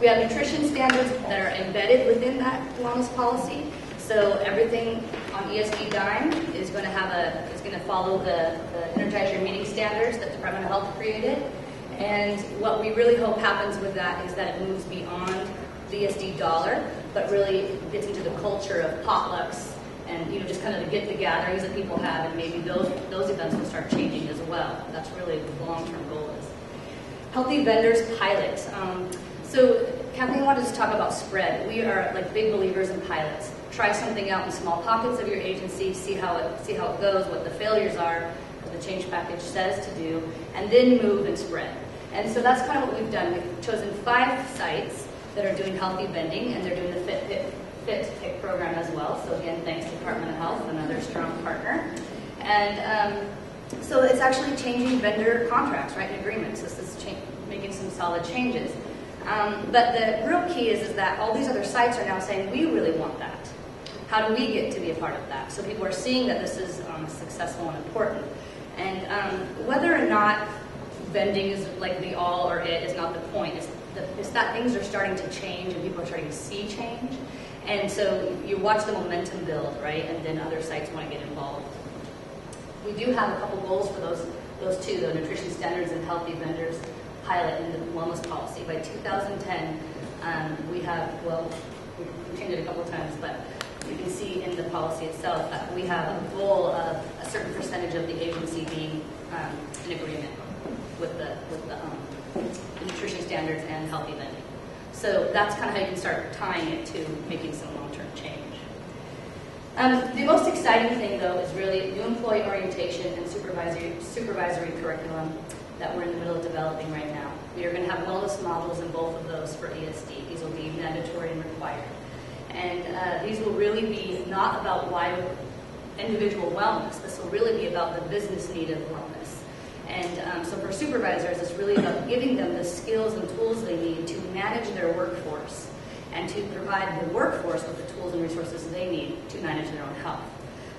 We have nutrition standards that are embedded within that wellness policy. So everything on ESD Dime is going to follow the Energize Your Meeting standards that the Department of Health created. And what we really hope happens with that is that it moves beyond the ESD dollar, but really gets into the culture of potlucks and just kind of the get-the-gatherings that people have, and maybe those events will start changing as well. That's really what the long-term goal is. Healthy vendors pilot. So Kathleen wanted to talk about spread. We are like big believers in pilots. Try something out in small pockets of your agency, see how it goes, what the failures are, what the change package says to do, and then move and spread. And so that's kind of what we've done. We've chosen 5 sites that are doing healthy vending, and they're doing the Fit program as well. So again, thanks to Department of Health, another strong partner. And so it's actually changing vendor contracts, right, and agreements. This is making some solid changes. But the real key is that all these other sites are now saying, we really want that. How do we get to be a part of that? So people are seeing that this is successful and important. And whether or not vending is like the all or it is not the point. It's that things are starting to change and people are starting to see change. And so you watch the momentum build, right? And then other sites want to get involved. We do have a couple goals for those two, the nutrition standards and healthy vendors pilot in the wellness policy. By 2010, we have, we changed it a couple of times, but you can see in the policy itself that we have a goal of a certain percentage of the agency being in agreement with the nutrition standards and healthy vending. So that's kind of how you can start tying it to making some long-term change. The most exciting thing, though, is really new employee orientation and supervisory curriculum that we're in the middle of developing right now. We are going to have wellness modules in both of those for ESD. These will be mandatory and required. And these will really be not about individual wellness. This will really be about the business need of wellness. And so for supervisors, it's really about giving them the skills and tools they need to manage their workforce and to provide the workforce with the tools and resources they need to manage their own health.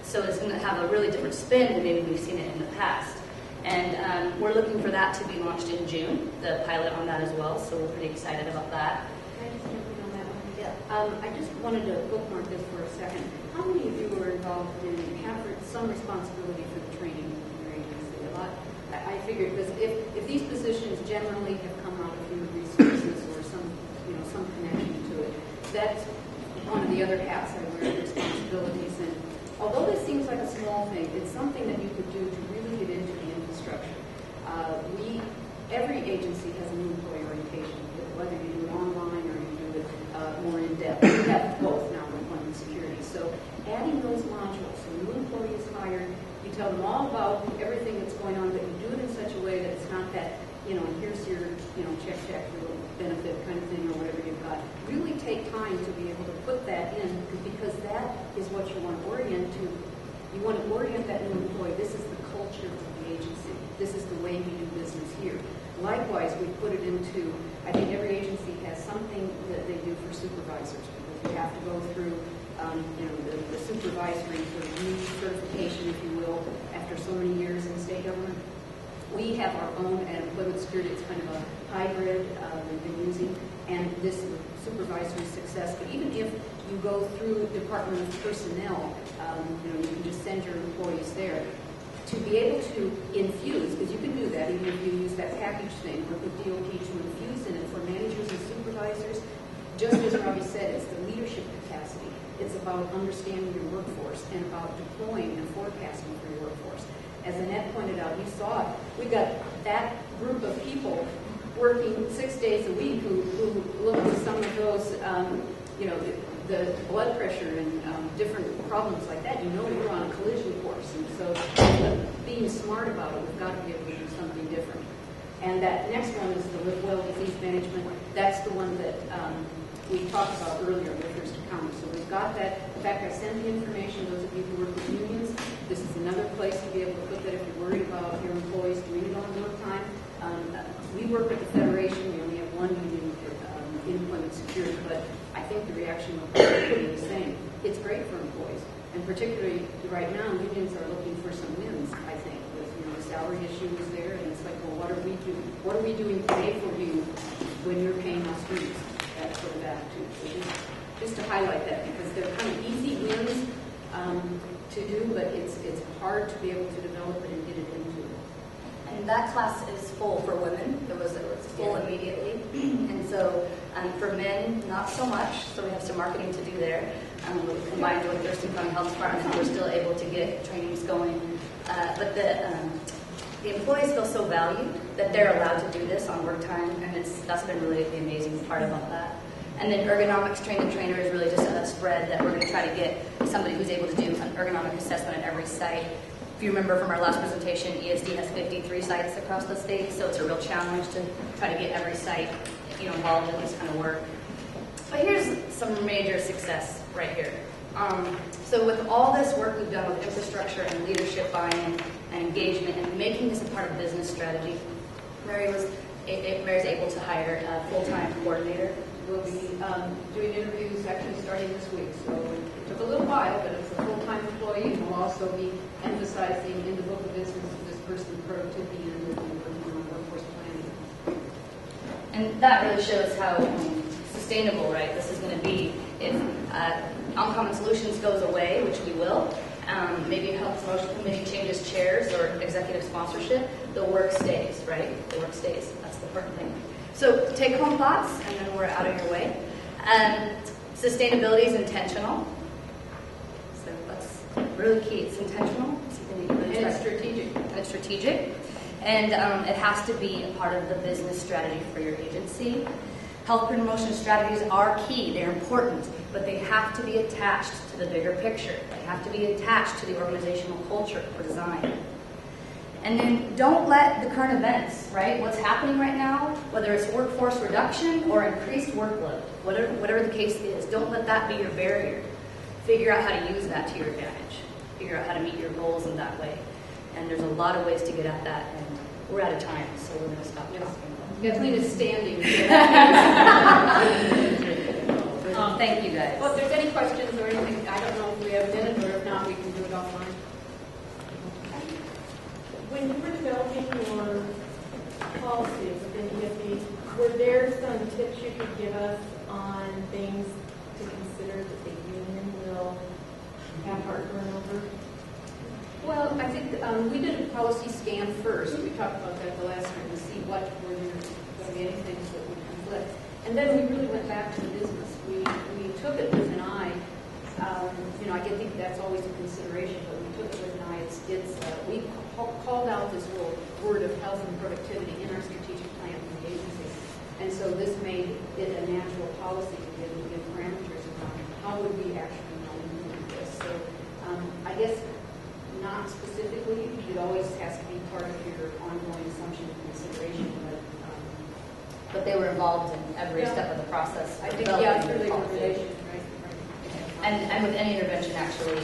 So it's going to have a really different spin than maybe we've seen it in the past. And we're looking for that to be launched in June, the pilot on that as well, so we're pretty excited about that. Can I just jump in on that one? Yeah. I just wanted to bookmark this for a second. How many of you are involved in, have some responsibility for the training in your agency? A lot. I figured, because if these positions generally have come out of human resources or some connection to it, that's one of the other hats I wear, responsibilities. And although this seems like a small thing, it's something that you could do to really get into the infrastructure. Every agency has a new employee orientation, whether you do it online or you do it more in depth. We have both now in employment security. So adding those modules, so new employee is hired, you tell them all about everything that's going on, but you do it in such a way that it's not that, here's your, check, your benefit kind of thing or whatever you've got. Really take time to be able to put that in, because that is what you want to orient to. You want to orient that new employee. This is the culture of the agency. This is the way we do business here. Likewise, we put it into, I think every agency has something that they do for supervisors, because you have to go through the supervisory sort of new certification, if you will, after so many years in state government. We have our own at Employment Security. It's kind of a hybrid we've been using, and this supervisory success. But even if you go through Department of Personnel, you can just send your employees there. To be able to infuse, because you can do that even if you use that package thing, or the DOT to infuse in it for managers and supervisors, just as Robbi said, it's the leadership capacity. It's about understanding your workforce and about deploying and forecasting for your workforce. As Annette pointed out, you saw we've got that group of people working 6 days a week who look at some of those, the blood pressure and different problems like that. We're on a collision course, and so being smart about it, we've got to be able to do something different. And that next one is the live well disease management. That's the one that we talked about earlier with First County. So we've got that. In fact, I sent the information, those of you who work with unions, this is another place to be able to put that if you're worried about your employees doing it on their time. We work with the Federation. We only have one union in employment security, but I think the reaction will probably be the same. It's great for employees, and particularly right now, unions are looking for some wins, I think, with the salary issue is there, and it's like, well, what are we doing today for you when you're paying us fees? highlight that because they're kind of easy wins to do, but it's hard to be able to develop it and get it into it. And that class is full for women. It was full immediately. And so for men, not so much. So we have some marketing to do there. We combined with Thurston County Health Department, we're still able to get trainings going. But the employees feel so valued that they're allowed to do this on work time, and that's been really the amazing part about that. And then ergonomics trainer is really just a spread that we're going to try to get somebody who's able to do an ergonomic assessment at every site. If you remember from our last presentation, ESD has 53 sites across the state, so it's a real challenge to try to get every site involved in this kind of work. But here's some major success right here. So with all this work we've done with infrastructure and leadership buy-in and engagement and making this a part of business strategy, Mary's able to hire a full-time coordinator. We'll be doing interviews actually starting this week, so it took a little while, but it's a full-time employee, and we'll also be emphasizing in the book of business this person's productivity and working on workforce planning. And that really shows how sustainable, right, this is going to be. If Uncommon Solutions goes away, which we will, maybe Health Promotion Committee changes chairs or executive sponsorship, the work stays, right? The work stays. That's the important thing. So take-home thoughts, and then we're out of your way. Sustainability is intentional. So that's really key. It's intentional. And it's strategic. And it's strategic. And it has to be a part of the business strategy for your agency. Health promotion strategies are key. They're important, but they have to be attached to the bigger picture. They have to be attached to the organizational culture or design. And then don't let the current events, right, what's happening right now, whether it's workforce reduction or increased workload, whatever the case is, don't let that be your barrier. Figure out how to use that to your advantage. Figure out how to meet your goals in that way. And there's a lot of ways to get at that, and we're out of time, so we're going to stop talking. Kathleen is standing. Thank you, guys. Well, if there's any questions or anything, I don't know if we have a minute, or if not, we can do it offline. When you were developing your policies within ESD, were there some tips you could give us on things to consider that the union will have heartburn over? Well, I think we did a policy scan first. We talked about that the last time to see what were there going to be any things that would conflict. And then we really went back to the business. We took it with an eye. I think that's always a consideration, but we took it with an eye. We called out this word of health and productivity in our strategic plan for the agency. And so this made it a natural policy to give parameters about how would we actually implement this. So I guess not specifically, it always has to be part of your ongoing assumption and consideration, but they were involved in every step of the process. I think, it's really a relation, right? And with any intervention, actually,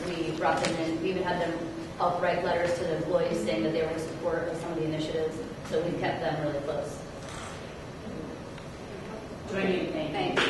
we brought them in. We even had them help write letters to the employees saying that they were in support of some of the initiatives. So we kept them really close. Do I need thanks?